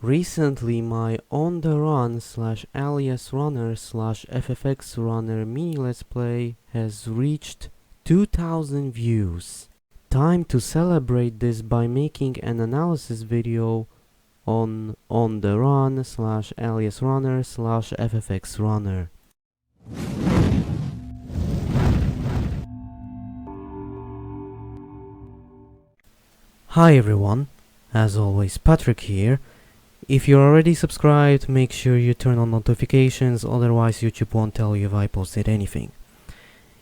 Recently, my on the run / alias runner / FFX runner mini let's play has reached 2000 views. Time to celebrate this by making an analysis video on the run / alias runner / FFX runner. Hi everyone, as always Patrick here. If you're already subscribed, make sure you turn on notifications, otherwise YouTube won't tell you if I posted anything.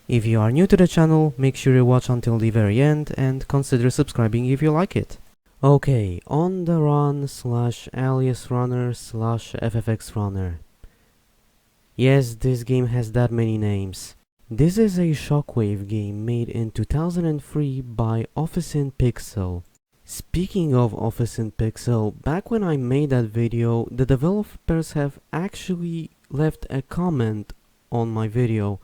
If you are new to the channel, make sure you watch until the very end and consider subscribing if you like it. Okay, on the run / alias runner / FFX runner. Yes, this game has that many names. This is a shockwave game made in 2003 by Office in Pixel. Speaking of Office in Pixel, back when I made that video, the developers have actually left a comment on my video.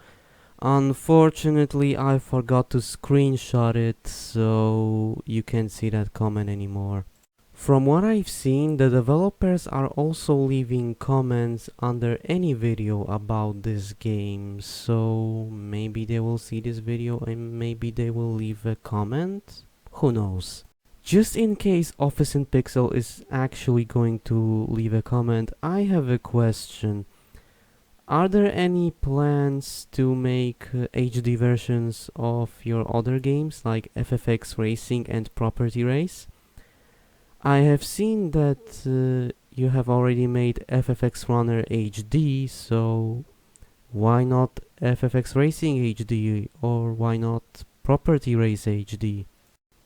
Unfortunately, I forgot to screenshot it, so you can't see that comment anymore. From what I've seen, the developers are also leaving comments under any video about this game, so maybe they will see this video and maybe they will leave a comment? Who knows? Just in case Office in Pixel is actually going to leave a comment, I have a question. Are there any plans to make HD versions of your other games like FFX Racing and Property Race? I have seen that you have already made FFX Runner HD, so why not FFX Racing HD or why not Property Race HD?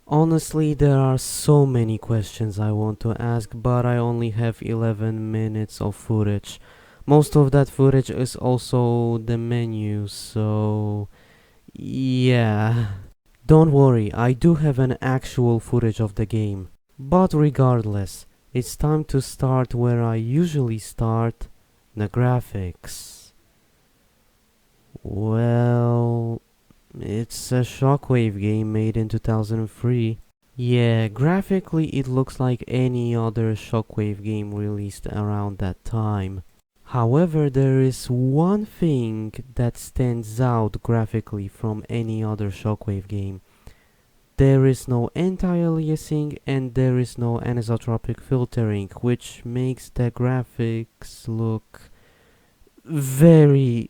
Honestly, there are so many questions I want to ask, but I only have 11 minutes of footage. Most of that footage is also the menu, so yeah. Don't worry, I do have an actual footage of the game. But regardless, it's time to start where I usually start, the graphics. Well, it's a shockwave game made in 2003. Yeah, graphically it looks like any other shockwave game released around that time. However, there is one thing that stands out graphically from any other shockwave game. There is no anti-aliasing and there is no anisotropic filtering, which makes the graphics look very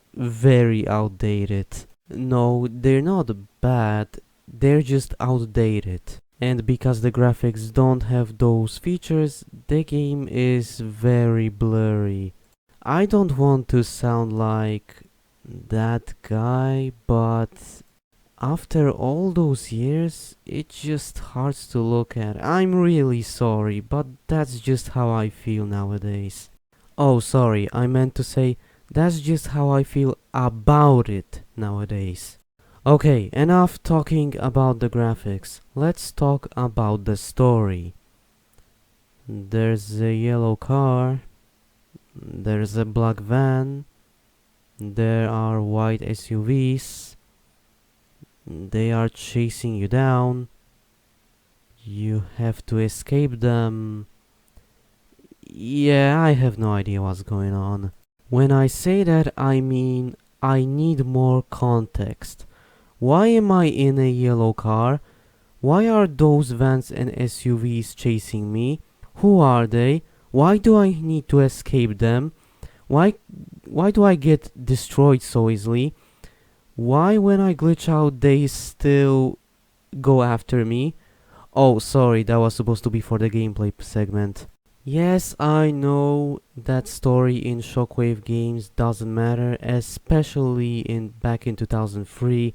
outdated. No, they're not bad, they're just outdated. And because the graphics don't have those features, the game is very blurry. I don't want to sound like that guy, but after all those years, it's just hard to look at. I'm really sorry, but that's just how I feel nowadays. Oh, sorry, I meant to say that's just how I feel about it nowadays. Okay, enough talking about the graphics. Let's talk about the story. There's a yellow car. There's a black van. There are white SUVs. They are chasing you down. You have to escape them. Yeah, I have no idea what's going on. When I say that, I mean I need more context. Why am I in a yellow car? Why are those vans and SUVs chasing me? Who are they? Why do I need to escape them? Why do I get destroyed so easily? Why when I glitch out they still go after me? Oh, sorry, that was supposed to be for the gameplay segment. Yes, I know that story in Shockwave games doesn't matter, especially back in 2003,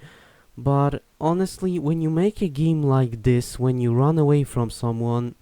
but honestly, when you make a game like this, when you run away from someone,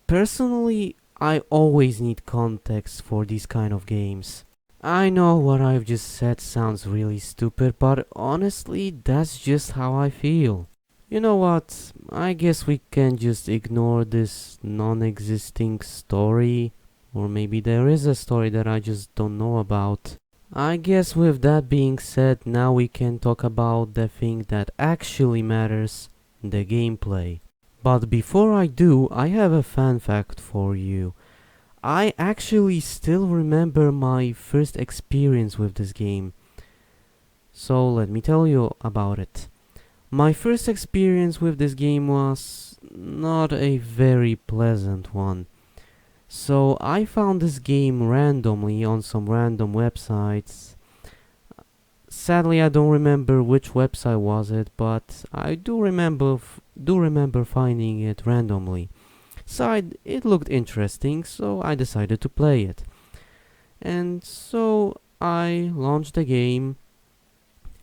personally, I always need context for these kind of games. I know what I've just said sounds really stupid, but honestly, that's just how I feel. You know what, I guess we can just ignore this non-existing story, or maybe there is a story that I just don't know about. I guess with that being said, now we can talk about the thing that actually matters, the gameplay. But before I do, I have a fun fact for you. I actually still remember my first experience with this game. So let me tell you about it. My first experience with this game was not a very pleasant one. So I found this game randomly on some random websites. Sadly, I don't remember which website was it, but I do remember finding it randomly. It looked interesting, so I decided to play it. And so I launched the game.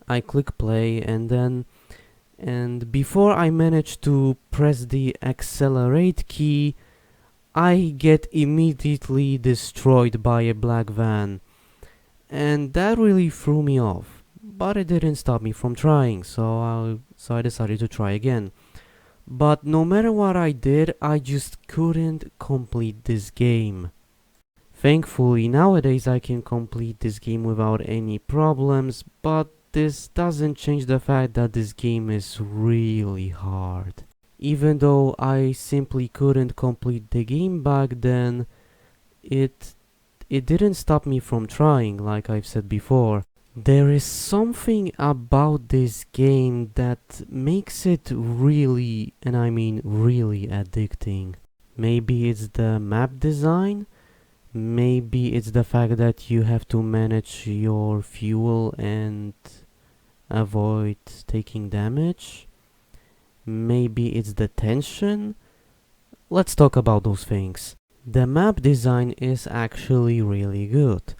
I click play, and before I manage to press the accelerate key, I get immediately destroyed by a black van. And that really threw me off. But it didn't stop me from trying, so I decided to try again. But no matter what I did, I just couldn't complete this game. Thankfully, nowadays I can complete this game without any problems, but this doesn't change the fact that this game is really hard. Even though I simply couldn't complete the game back then, it didn't stop me from trying, like I've said before. There is something about this game that makes it really, and I mean really addicting. Maybe it's the map design, maybe it's the fact that you have to manage your fuel and avoid taking damage. Maybe it's the tension. Let's talk about those things. The map design is actually really good.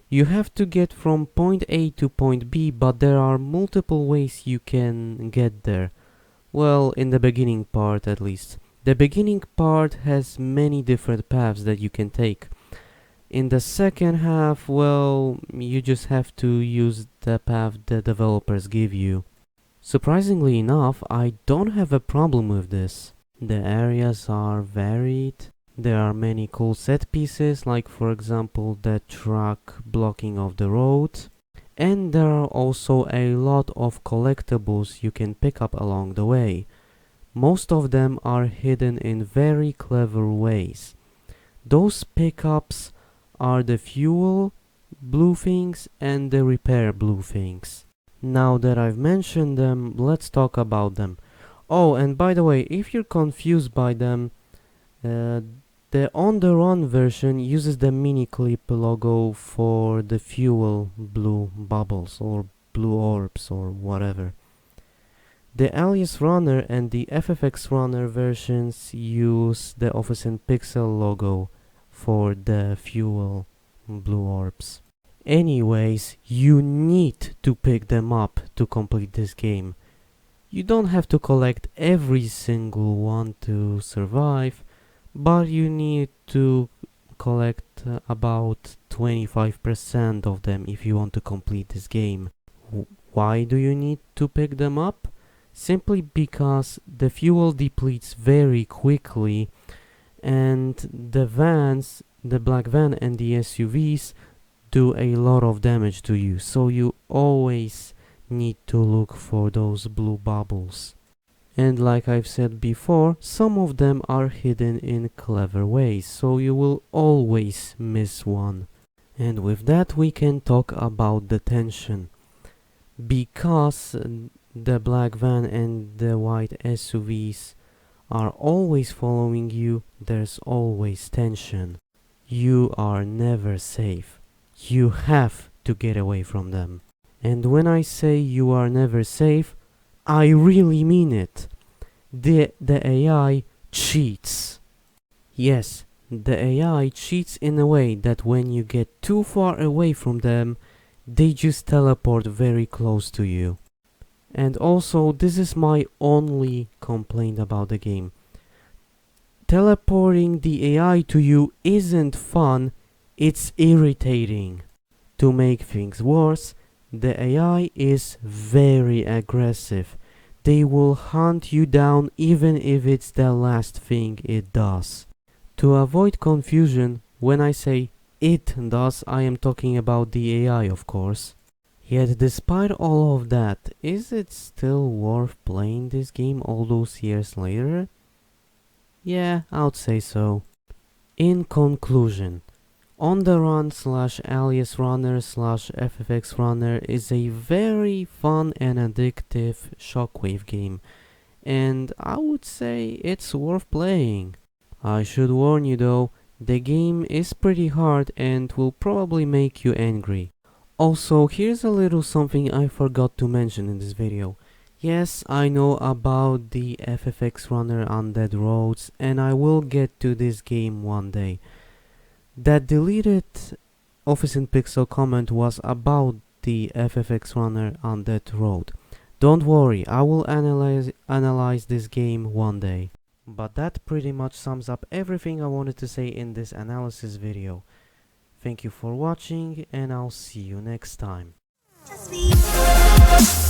You have to get from point A to point B, but there are multiple ways you can get there. Well, in the beginning part at least. The beginning part has many different paths that you can take. In the second half, well, you just have to use the path the developers give you. Surprisingly enough, I don't have a problem with this. The areas are varied. There are many cool set pieces, like for example the truck blocking of the road. And there are also a lot of collectibles you can pick up along the way. Most of them are hidden in very clever ways. Those pickups are the fuel blue things and the repair blue things. Now that I've mentioned them, let's talk about them. Oh, and by the way, if you're confused by them, the On The Run version uses the mini clip logo for the fuel blue bubbles or blue orbs or whatever. The Alias runner and the FFX runner versions use the Office and Pixel logo for the fuel blue orbs. Anyways, you need to pick them up to complete this game. You don't have to collect every single one to survive, but you need to collect about 25% of them if you want to complete this game. Why do you need to pick them up? Simply because the fuel depletes very quickly, and the vans, the black van and the SUVs, do a lot of damage to you, so you always need to look for those blue bubbles. And like I've said before, some of them are hidden in clever ways, so you will always miss one. And with that we can talk about the tension. Because the black van and the white SUVs are always following you, there's always tension. You are never safe. You have to get away from them. And when I say you are never safe, I really mean it. The AI cheats. Yes, the AI cheats in a way that when you get too far away from them, they just teleport very close to you. And also, this is my only complaint about the game. Teleporting the AI to you isn't fun, it's irritating. To make things worse, the AI is very aggressive. They will hunt you down even if it's the last thing it does. To avoid confusion, when I say it does, I am talking about the AI, of course. Yet despite all of that, is it still worth playing this game all those years later? Yeah, I would say so. In conclusion, On the Run slash Alias Runner slash FFX Runner is a very fun and addictive shockwave game, and I would say it's worth playing. I should warn you though, the game is pretty hard and will probably make you angry. Also, here's a little something I forgot to mention in this video. Yes, I know about the FFX Runner Undead Roads, and I will get to this game one day. That deleted Office in Pixel comment was about the FFX Runner Undead Road. Don't worry, I will analyze this game one day. But that pretty much sums up everything I wanted to say in this analysis video. Thank you for watching, and I'll see you next time. Just